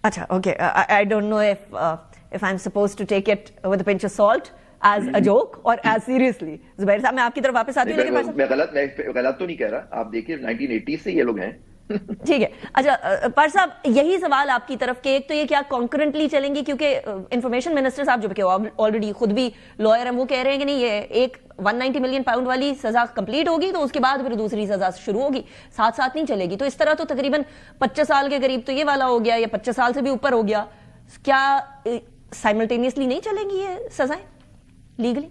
اچھا okay I don't know if I'm supposed to take it with a pinch of salt as a joke or as seriously. زبیر صاحب میں آپ کی طرف واپس آتی ہوں لیکن میں غلط تو نہیں کہہ رہا. آپ دیکھیے 1980 سے یہ لوگ ہیں. ٹھیک ہے. اچھا پر صاحب یہی سوال آپ کی طرف کہ ایک تو یہ کیا کانکرنٹلی چلیں گی، کیونکہ انفارمیشن منسٹر صاحب جو کہ آلریڈی خود بھی لائر ہیں وہ کہہ رہے ہیں کہ نہیں یہ ایک 190 ملین پاؤنڈ والی سزا کمپلیٹ ہوگی تو اس کے بعد پھر دوسری سزا شروع ہوگی، ساتھ ساتھ نہیں چلے گی. تو اس طرح تو تقریباً 25 سال کے قریب تو یہ والا ہو گیا یا 25 سال سے بھی اوپر ہو گیا. کیا سائملٹینیسلی نہیں چلیں گی یہ سزائیں لیگلی؟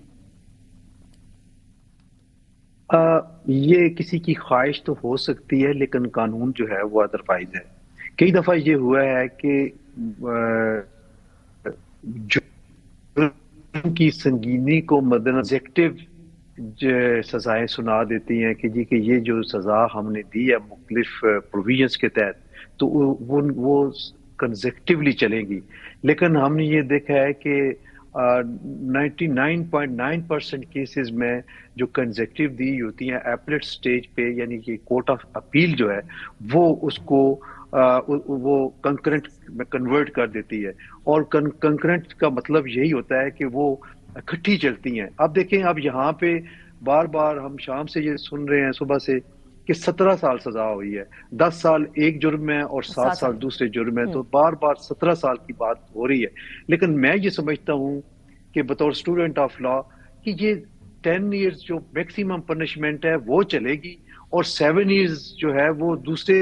یہ کسی کی خواہش تو ہو سکتی ہے لیکن قانون جو ہے وہ ادروائز ہے. کئی دفعہ یہ ہوا ہے کہ جرم کی سنگینی کو مدنظر سزائیں سنا دیتی ہیں کہ جی کہ یہ جو سزا ہم نے دی ہے مختلف پروویژنس کے تحت تو وہ کنزیکٹیولی چلیں گی. لیکن ہم نے یہ دیکھا ہے کہ 99.9% کیسز میں جو کنزیکٹیو دی ہوتی ہیں ایپلیٹ سٹیج پہ، یعنی کہ کورٹ آف اپیل جو ہے وہ اس کو وہ کنکرنٹ میں کنورٹ کر دیتی ہے. اور کنکرنٹ کا مطلب یہی ہوتا ہے کہ وہ اکٹھی چلتی ہیں. اب دیکھیں اب یہاں پہ بار بار ہم شام سے یہ سن رہے ہیں صبح سے کہ 17 سال سزا ہوئی ہے، 10 سال ایک جرم ہے اور 7 سال دوسرے جرم ہے، تو بار بار 17 سال کی بات ہو رہی ہے. لیکن میں یہ سمجھتا ہوں کہ بطور اسٹوڈنٹ آف لا کہ یہ 10 ایئرز جو میکسیمم پنشمنٹ ہے وہ چلے گی اور 7 ایئرز جو ہے وہ دوسرے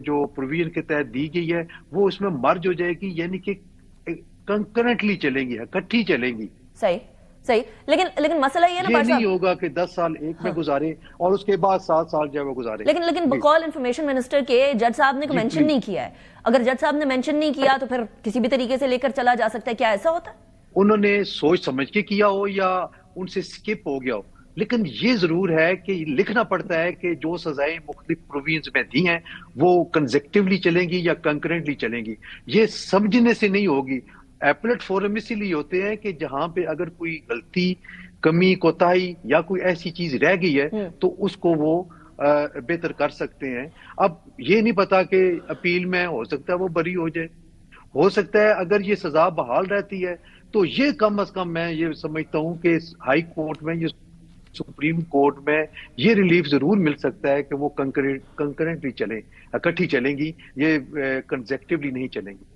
جو پروویژن کے تحت دی گئی ہے وہ اس میں مرج ہو جائے گی، یعنی کہ کنکرنٹلی چلیں گی، اکٹھی چلیں گی. صحیح لیکن مسئلہ یہ نا یہ نہیں ہوگا کہ 10 سال ایک میں گزارے اور اس کے بعد 7 سال جو ہے وہ گزارے. لیکن بقول انفارمیشن منسٹر کے جج صاحب نے مینشن نہیں کیا ہے. اگر جج صاحب نے مینشن نہیں کیا تو پھر کسی بھی طریقے سے لے کر چلا جا سکتا ہے، کیا ایسا ہوتا ہے؟ انہوں نے سوچ سمجھ کے کیا ہو یا ان سے سکپ ہو گیا ہو، لیکن یہ ضرور ہے کہ لکھنا پڑتا ہے کہ جو سزائیں مختلف پرووینس میں دی ہیں وہ کنزیکٹیولی چلیں گی یا کنکرنٹلی چلیں گی. یہ سمجھنے سے نہیں ہوگی. ایپلیٹ فورم اسی لیے ہوتے ہیں کہ جہاں پہ اگر کوئی غلطی، کمی، کوتاہی یا کوئی ایسی چیز رہ گئی ہے تو اس کو وہ بہتر کر سکتے ہیں. اب یہ نہیں پتا کہ اپیل میں ہو سکتا ہے وہ بری ہو جائے، ہو سکتا ہے اگر یہ سزا بحال رہتی ہے تو یہ کم از کم میں یہ سمجھتا ہوں کہ ہائی کورٹ میں، یہ سپریم کورٹ میں یہ ریلیف ضرور مل سکتا ہے کہ وہ کنکرنٹلی چلیں، اکٹھی چلیں گی، یہ کنزیکٹیولی نہیں چلیں گی.